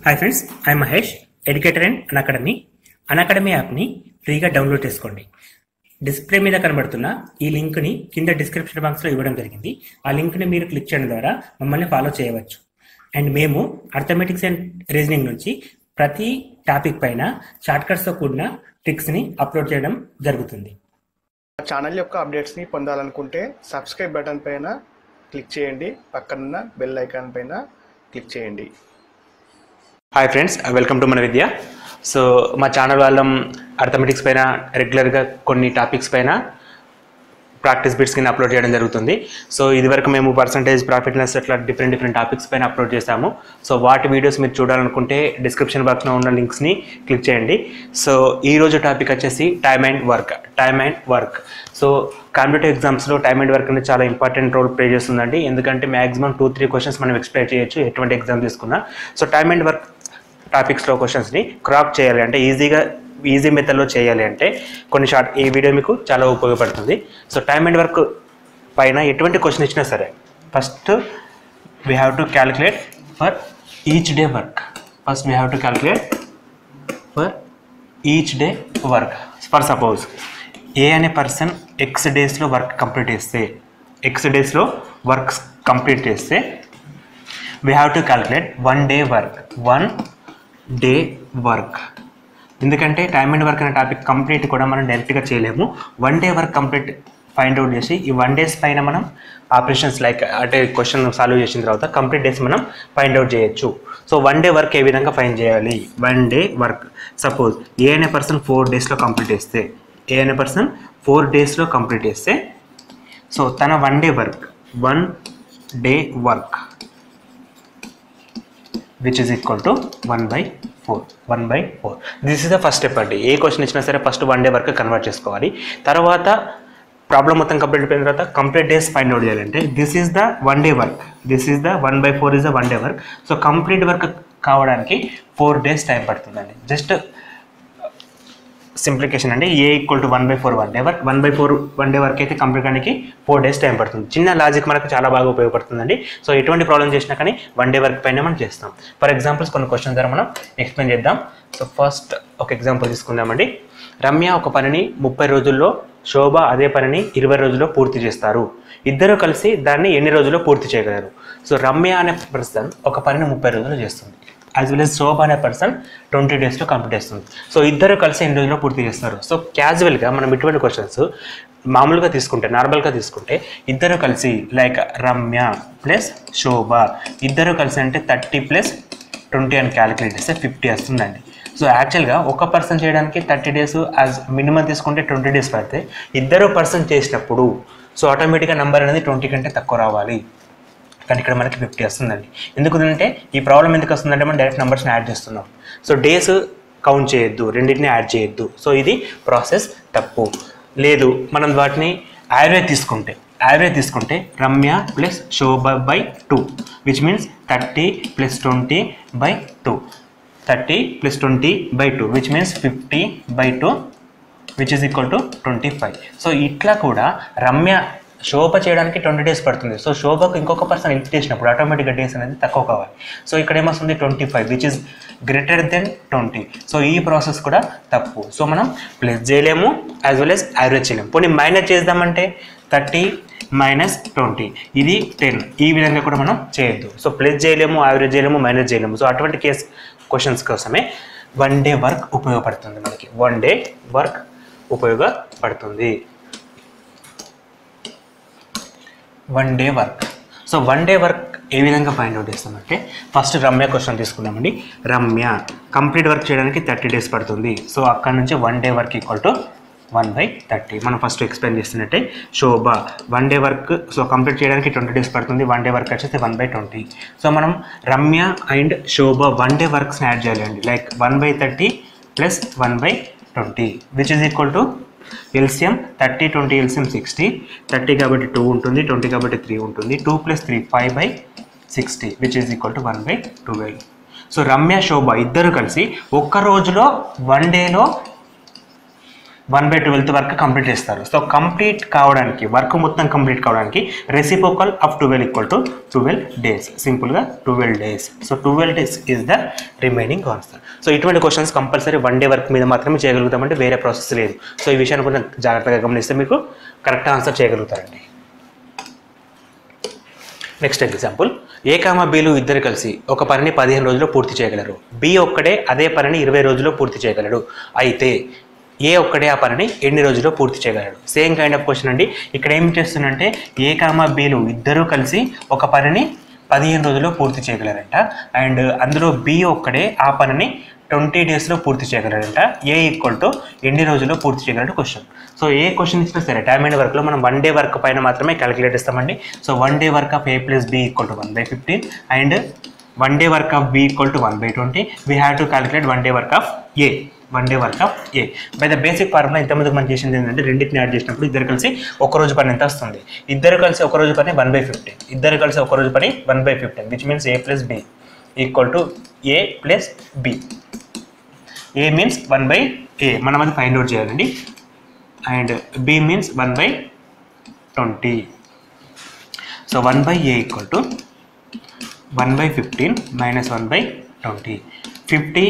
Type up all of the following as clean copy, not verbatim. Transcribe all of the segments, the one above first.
Hi friends, I Mahesh, educator and Unacademy యాప్ని ఫ్రీగా download చేసుకోండి. డిస్ప్లే మీద కనబడుతున్న ఈ లింక్ని కింద డిస్క్రిప్షన్ బాక్స్లో ఇవ్వడం జరిగింది. ఆ లింక్ని మీరు క్లిక్ చేయడం ద్వారా మమ్మల్ని ఫాలో చేయవచ్చు. అండ్ మేము అర్థమెటిక్స్ అండ్ రీజనింగ్ నుంచి ప్రతి టాపిక్ పైన షార్ట్కట్స్తో కూడిన ట్రిక్స్ని అప్లోడ్ చేయడం జరుగుతుంది. ఛానల్ యొక్క అప్డేట్స్ని పొందాలనుకుంటే సబ్స్క్రైబ్ బటన్ పైన క్లిక్ చేయండి, పక్కనున్న బెల్ ఐకాన్ పైన క్లిక్ చేయండి. హాయ్ ఫ్రెండ్స్, వెల్కమ్ టు మన విద్య. సో మా ఛానల్ వాళ్ళం అర్థమెటిక్స్ పైన రెగ్యులర్గా కొన్ని టాపిక్స్ పైన ప్రాక్టీస్ బిట్స్ కింద అప్లోడ్ చేయడం జరుగుతుంది. సో ఇదివరకు మేము పర్సంటేజ్, ప్రాఫిట్ లాస్ అట్లా డిఫరెంట్ టాపిక్స్ పైన అప్లోడ్ చేస్తాము. సో వాటి వీడియోస్ మీరు చూడాలనుకుంటే డిస్క్రిప్షన్ బాక్స్లో ఉన్న లింక్స్ని క్లిక్ చేయండి. సో ఈరోజు టాపిక్ వచ్చేసి time and work. So competitive ఎగ్జామ్స్లో టైమ్ అండ్ వర్క్ అనేది చాలా ఇంపార్టెంట్ రోల్ ప్లే చేస్తుందండి. ఎందుకంటే మ్యాక్సిమం 2-3 క్వశ్చన్స్ మనం ఎక్స్పెక్ట్ చేయొచ్చు ఎటువంటి ఎగ్జామ్ తీసుకున్నా. సో టైమ్ అండ్ వర్క్ టాపిక్స్లో క్వశ్చన్స్ని క్రాక్ చేయాలి అంటే ఈజీ మెథడ్లో చేయాలి అంటే ఈ వీడియో మీకు చాలా ఉపయోగపడుతుంది. సో టైమ్ అండ్ వర్క్ పైన ఎటువంటి క్వశ్చన్ ఇచ్చినా సరే first we have to calculate for each day work. For suppose A అనే పర్సన్ ఎక్స్ డేస్లో వర్క్ కంప్లీట్ చేస్తే we have to calculate 1 day work. ఎందుకంటే టైమ్ అండ్ వర్క్ అనే టాపిక్ కంప్లీట్ కూడా మనం డైరెక్ట్గా చేయలేము. 1 day work complete find out చేసి ఈ 1 డేస్ పైన మనం ఆపరేషన్స్ అంటే క్వశ్చన్ సాల్వ్ చేసిన తర్వాత కంప్లీట్ డేస్ మనం ఫైండ్ అవుట్ చేయొచ్చు. సో 1 డే వర్క్ ఏ విధంగా ఫైండ్ చేయాలి? 1 డే వర్క్ సపోజ్ ఏ అనే పర్సన్ 4 డేస్లో కంప్లీట్ చేస్తే సో తన 1 day work which is equal to 1/4. This is the first step అండి. ఏ క్వశ్చన్ ఇచ్చినా సరే ఫస్ట్ 1 డే వర్క్ కన్వర్ట్ చేసుకోవాలి. తర్వాత ప్రాబ్లం మొత్తం కంప్లీట్ అయిపోయిన తర్వాత కంప్లీట్ డేస్ ఫైండ్ అవుట్ చేయాలంటే this is the 1 day work. 1/4 is the 1 day work. So complete work కావడానికి 4 days టైం పడుతుందండి. జస్ట్ సింప్లికేషన్ అండి. A equal to 1/4 1 day work. 1/4 1 day work అయితే కంప్లీట్ కానికి 4 days టైం పడుతుంది. చిన్న లాజిక్ మనకు చాలా బాగా ఉపయోగపడుతుందండి. సో ఎటువంటి ప్రాబ్లం చేసినా కానీ 1 డే వర్క్ పైన మనం చేస్తాం. ఫర్ ఎగ్జాంపుల్స్ కొన్ని క్వశ్చన్స్ ద్వారా మనం ఎక్స్ప్లెయిన్ చేద్దాం. సో ఫస్ట్ ఒక ఎగ్జాంపుల్ తీసుకుందామండి. రమ్య ఒక పనిని 30 రోజుల్లో, శోభ అదే పనిని 20 రోజుల్లో పూర్తి చేస్తారు. ఇద్దరు కలిసి దాన్ని ఎన్ని రోజుల్లో పూర్తి చేయగలరు? సో రమ్య అనే పర్సన్ ఒక పనిని 30 రోజుల్లో చేస్తుంది, యాజ్ వెల్ as శోభ అనే పర్సన్ 20 డేస్లో కంప్లీట్ చేస్తుంది. సో ఇద్దరు కలిసి ఎన్ని రోజుల్లో పూర్తి చేస్తారు? సో క్యాజువల్గా మనం ఇటువంటి క్వశ్చన్స్ నార్మల్గా తీసుకుంటే ఇద్దరు కలిసి లైక్ రమ్య ప్లస్ శోభ ఇద్దరు కలిసి అంటే 30 + 20 అని క్యాలిక్యులేట్ చేస్తే 50 వస్తుందండి. సో యాక్చువల్గా ఒక పర్సన్ చేయడానికి 30 days యాజ్ మినిమం తీసుకుంటే 20 days పడితే ఇద్దరు పర్సన్ చేసినప్పుడు సో ఆటోమేటిక్గా నెంబర్ అనేది 20 కంటే తక్కువ రావాలి. కానీ ఇక్కడ మనకి 50 వస్తుందండి. ఎందుకంటే ఈ ప్రాబ్లం ఎందుకు వస్తుందంటే మనం డైరెక్ట్ నెంబర్స్ని యాడ్ చేస్తున్నాం. సో డేస్ కౌంట్ చేయొద్దు, రెండింటిని యాడ్ చేయొద్దు. సో ఇది ప్రాసెస్ తప్పు. లేదు మనం వాటిని యావరేజ్ తీసుకుంటే Ramya plus Shobha by 2 which means 30 + 20/2 which means 50/2 which is equal to 25. So ఇట్లా కూడా శోభ చేయడానికి 20 days పడుతుంది. సో శోభకు ఇంకొక పర్సన్ హెల్ప్ చేసినప్పుడు ఆటోమేటిక్గా డేస్ అనేది తక్కువ కావాలి. సో ఇక్కడ ఏమొస్తుంది 25 which is greater than 20. So ఈ ప్రాసెస్ కూడా తప్పు. సో మనం ప్లస్ చేయలేము యాజ్ వెల్ as యావరేజ్ చేయలేము. పోనీ మైనస్ చేద్దామంటే 30 - 20 ఇది 10. ఈ విధంగా కూడా మనం చేయొద్దు. సో ప్లస్ చేయలేము, యావరేజ్ చేయలేము, మైనస్ చేయలేము. సో అటువంటి క్వశ్చన్స్ కోసమే 1 డే వర్క్ ఉపయోగపడుతుంది. మనకి 1 డే వర్క్ ఉపయోగపడుతుంది. 1 day work. So 1 day work ఏ విధంగా ఫైండ్ అవుట్ చేస్తామంటే ఫస్ట్ రమ్య క్వశ్చన్ తీసుకుందామండి. రమ్య కంప్లీట్ వర్క్ చేయడానికి 30 days పడుతుంది. సో అక్కడ నుంచి 1 డే వర్క్ ఈక్వల్ టు 1/30. మనం ఫస్ట్ ఎక్స్ప్లెయిన్ చేస్తున్నట్టే శోభ 1 డే వర్క్ సో కంప్లీట్ చేయడానికి 20 days పడుతుంది. 1 డే వర్క్ వచ్చేసి 1/20. సో మనం రమ్య అండ్ శోభ 1 డే వర్క్స్ని యాడ్ చేయాలండి. Like 1/30 + 1/20 which is equal to LCM 30 20 LCM 60. 30 కాబట్టి 2 ఉంటుంది, 20 కాబట్టి 3 ఉంటుంది. 2 + 3 5/60 which is equal to 1/12. So Ramya Shobha ఇద్దరు కలిసి ఒక్క రోజులో 1 డేలో 1/12 వర్క్ కంప్లీట్ చేస్తారు. సో కంప్లీట్ కావడానికి వర్క్ మొత్తం కంప్లీట్ కావడానికి reciprocal of 12 equal to 12 days. సింపుల్గా 12 days. So 12 days is the remaining answer. So ఇటువంటి క్వశ్చన్స్ కంపల్సరీ 1 డే వర్క్ మీద మాత్రమే చేయగలుగుతామంటే వేరే ప్రాసెస్ లేదు. సో ఈ విషయాన్ని కొంచెం జాగ్రత్తగా గమనిస్తే మీకు కరెక్ట్ ఆన్సర్ చేయగలుగుతారండి. నెక్స్ట్ ఎగ్జాంపుల్, ఏ కామా బీలు ఇద్దరు కలిసి ఒక పనిని 15 రోజుల్లో పూర్తి చేయగలరు. బి ఒక్కడే అదే పనిని 20 రోజుల్లో పూర్తి చేయగలడు. అయితే ఏ ఒక్కడే ఆ పనిని ఎన్ని రోజుల్లో పూర్తి చేయగలడు. సేమ్ కైండ్ ఆఫ్ క్వశ్చన్ అండి. ఇక్కడ ఏం చేస్తుందంటే ఏ కామా బీలు ఇద్దరూ కలిసి ఒక పనిని 15 రోజుల్లో పూర్తి చేయగలరంట. అండ్ అందులో బి ఒక్కడే ఆ పనిని 20 డేస్లో పూర్తి చేయగలరంట. ఏ ఈక్వల్ టు ఎన్ని రోజుల్లో పూర్తి చేయగలడు క్వశ్చన్. సో ఏ క్వశ్చన్ ఇచ్చినా సరే టైమ్ అండ్ వర్క్లో మనం 1 డే వర్క్ పైన మాత్రమే క్యాలిక్యులేట్ ఇస్తామండి. So 1 day work of A plus B equal to 1/15 and 1 day work of B equal to 1/20. We have to calculate 1 day work of A. 1 day work of A by the basic formula ఇంతమందికి మనం చేసింది ఏంటంటే రెండింటిని add చేసినప్పుడు ఇద్దరు కలిసి ఒక రోజు పని ఎంత వస్తుంది. ఇద్దరు కలిసి ఒక రోజు పని 1/15. ఇద్దరు కలిసి ఒక రోజు పని 1/15 which means A plus B equal to A plus B. A means 1/a మనం అది ఫైండ్ అవుట్ చేయాలండి. And b means 1/20. So 1/a equal to 1/15 minus 1/20.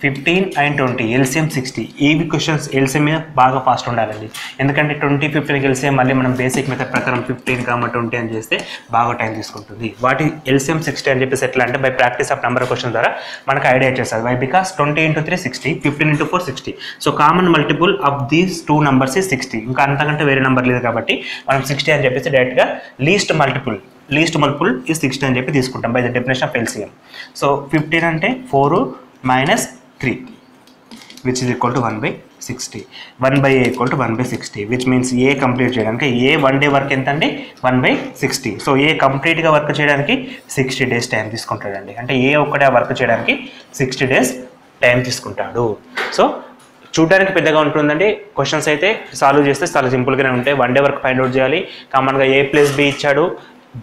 15 and 20 LCM 60. ఈ క్వశ్చన్స్ ఎల్సిఎం మీద బాగా ఫాస్ట్ ఉండాలండి. ఎందుకంటే 20, 15 ఎల్సిఎం మళ్ళీ మనం బేసిక్ మెథడ్ ప్రకారం 15, 20 అని చేస్తే బాగా టైం తీసుకుంటుంది. వాటి ఎల్సిఎం 60 అని చెప్పేసి ఎట్లా అంటే by practice of number question ద్వారా మనకు ఐడియా చేస్తారు. Why because 20 × 3 60, 15 × 4 60. So common multiple of these two numbers is 60. ఇంకా అంతకంటే వేరే నెంబర్ లేదు కాబట్టి మనం 60 అని చెప్పేసి డైరెక్ట్గా లీస్ట్ మల్టిపుల్ is 60 అని చెప్పి తీసుకుంటాం by the definition of LCM. So 15 అంటే 4 minus 3 which is equal to 1/60. 1/a equal to 1/60 which means a complete చేయడానికి ఏ 1 డే వర్క్ ఎంత అండి 1/60. సో ఏ కంప్లీట్గా వర్క్ చేయడానికి 60 డేస్ టైం తీసుకుంటాడండి. అంటే ఏ ఒక్కడే వర్క్ చేయడానికి 60 డేస్ టైం తీసుకుంటాడు. సో చూడడానికి పెద్దగా ఉంటుందండి. క్వశ్చన్స్ అయితే సాల్వ్ చేస్తే చాలా సింపుల్గానే ఉంటాయి. 1 డే వర్క్ ఫైండ్ అవుట్ చేయాలి. కామన్గా ఏ ప్లస్ బి ఇచ్చాడు,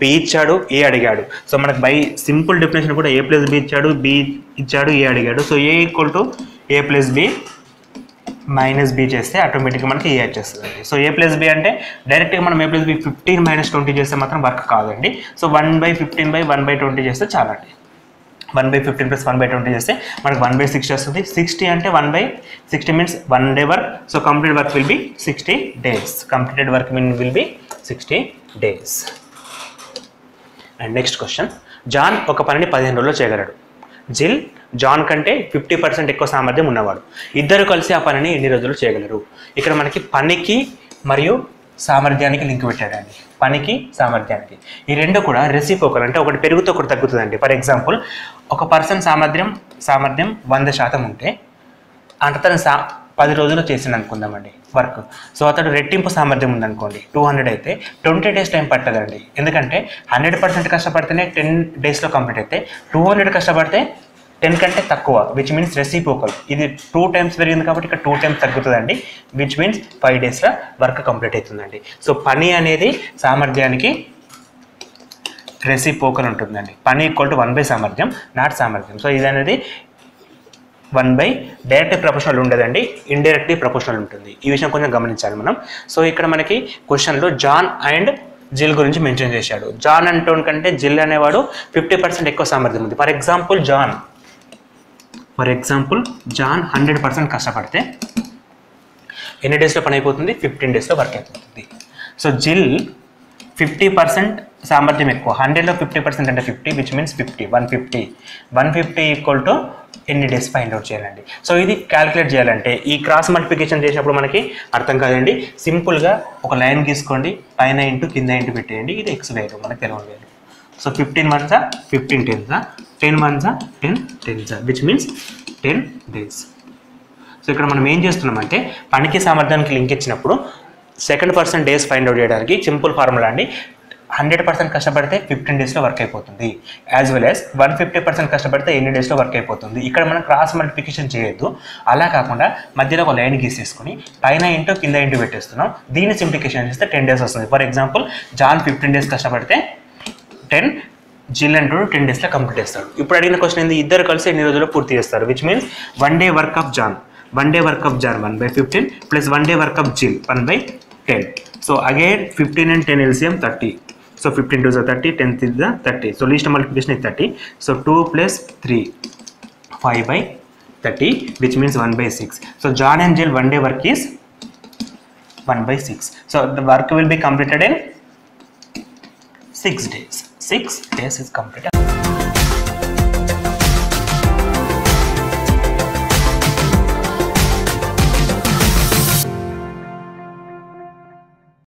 బి ఇచ్చాడు, ఏ అడిగాడు. సో మనకు బై సింపుల్ డెఫినేషన్ కూడా ఏ ప్లస్ బి ఇచ్చాడు, బి ఇచ్చాడు, ఏ అడిగాడు. So A equal to A plus B minus B చేస్తే ఆటోమేటిక్గా మనకి ఏ వచ్చేస్తుందండి. సో ఏ ప్లస్ బి అంటే డైరెక్ట్గా మనం ఏ ప్లస్ బి 15 - 20 చేస్తే మాత్రం వర్క్ కాదండి. సో 1/15/1/20 చేస్తే చాలండి. 1/15 + 1/20 చేస్తే మనకు 1/60 వస్తుంది. 60 అంటే 1/60 means 1 day work. So complete work will be 60 days. Completed work will be 60 days. And next question, John ఒక పనిని 15 రోజుల్లో చేయగలడు. జిల్ జాన్ కంటే 50% ఎక్కువ సామర్థ్యం ఉన్నవాడు. ఇద్దరు కలిసి ఆ పనిని ఎన్ని రోజుల్లో చేయగలరు. ఇక్కడ మనకి పనికి మరియు సామర్థ్యానికి లింక్ పెట్టాడండి. పనికి సామర్థ్యానికి ఈ రెండు కూడా రెసిప్రోకల్ అంటే ఒకటి పెరుగుతూ ఒకటి తగ్గుతుందండి. ఫర్ ఎగ్జాంపుల్ ఒక పర్సన్ సామర్థ్యం 100% ఉంటే అతను 10 రోజుల్లో చేసింది అనుకుందామండి వర్క్. సో అతడు రెట్టింపు సామర్థ్యం ఉందనుకోండి 200 అయితే 20 డేస్ టైం పట్టదండి. ఎందుకంటే 100% కష్టపడితేనే 10 డేస్లో కంప్లీట్ అయితే 200 కష్టపడితే 10 కంటే తక్కువ విచ్ మీన్స్ రెసిప్రోకల్. ఇది 2 టైమ్స్ పెరిగింది కాబట్టి ఇక్కడ 2 టైమ్స్ తగ్గుతుందండి విచ్ మీన్స్ 5 డేస్లో వర్క్ కంప్లీట్ అవుతుందండి. సో పని అనేది సామర్థ్యానికి రెసిప్రోకల్ ఉంటుందండి. పని ఈక్వల్ టు 1/, సామర్థ్యం నాట్ సామర్థ్యం. సో ఇది అనేది 1/, డైరెక్ట్ ప్రపోర్షనల్ ఉండదండి, ఇండైరెక్ట్లీ ప్రపోర్షనల్ ఉంటుంది. ఈ విషయం కొంచెం గమనించాలి మనం. సో ఇక్కడ మనకి క్వశ్చన్లో జాన్ అండ్ జిల్ గురించి మెన్షన్ చేశాడు. జాన్ అంటోన్ కంటే జిల్ అనేవాడు 50% ఎక్కువ సామర్థ్యం ఉంది. ఫర్ ఎగ్జాంపుల్ జాన్ 100% కష్టపడితే ఎన్ని డేస్లో పని అయిపోతుంది, 15 డేస్లో వర్క్ అయిపోతుంది. సో జిల్ 50% సామర్థ్యం ఎక్కువ. 100లో 50% అంటే 50 విచ్ మీన్స్ 50, 150 ఈక్వల్ టు ఎన్ని డేస్ ఫైండ్ అవుట్ చేయాలండి. సో ఇది క్యాలిక్యులేట్ చేయాలంటే ఈ క్రాస్ మల్టిప్లికేషన్ చేసినప్పుడు మనకి అర్థం కాదండి. సింపుల్గా ఒక లైన్ గీసుకోండి, పైన ఇంటూ కింద ఇంటూ పెట్టేయండి. ఇది ఎక్స్ వేరు మనకి తెలియదు. So 15 1s 15 10s 10 1s 10 10s which means 10 days. So ఇక్కడ మనం ఏం చేస్తున్నామంటే పనికి సామర్థ్యానికి లింక్ ఇచ్చినప్పుడు second person days find out చేయడానికి సింపుల్ ఫార్ములా అండి. 100% కష్టపడితే 15 డేస్లో వర్క్ అయిపోతుంది. యాజ్ వెల్ యాజ్ 150% కష్టపడితే ఎన్ని డేస్లో వర్క్ అయిపోతుంది. ఇక్కడ మనం క్రాస్ మల్టిప్లికేషన్ చేయొద్దు. అలా కాకుండా మధ్యలో ఒక లైన్ గీసేసుకుని పైన ఇంటూ కింద ఇంటూ పెట్టేస్తున్నాం. దీన్ని సింప్లికేషన్ చేస్తే 10 డేస్ వస్తుంది. ఫర్ ఎగ్జాంపుల్ జాన్ 15 డేస్ కష్టపడితే 10, జిల్ అంటూ 10 డేస్లో కంప్లీట్ చేస్తాడు. ఇప్పుడు అడిగిన క్వశ్చన్ ఏంది, ఇద్దరు కలిసి ఎన్ని రోజుల్లో పూర్తి చేస్తారు which means 1 day work of John 1 day work of John 1/15 plus 1 day work of Jill 1/10. So again 15 and 10 LCM 30. So 15 to the 30, 10 to the 30. So least multiplication is 30. So 2 plus 3, 5/30, which means 1/6. So John and Jill 1 day work is 1/6. So the work will be completed in 6 days. 6 days is completed.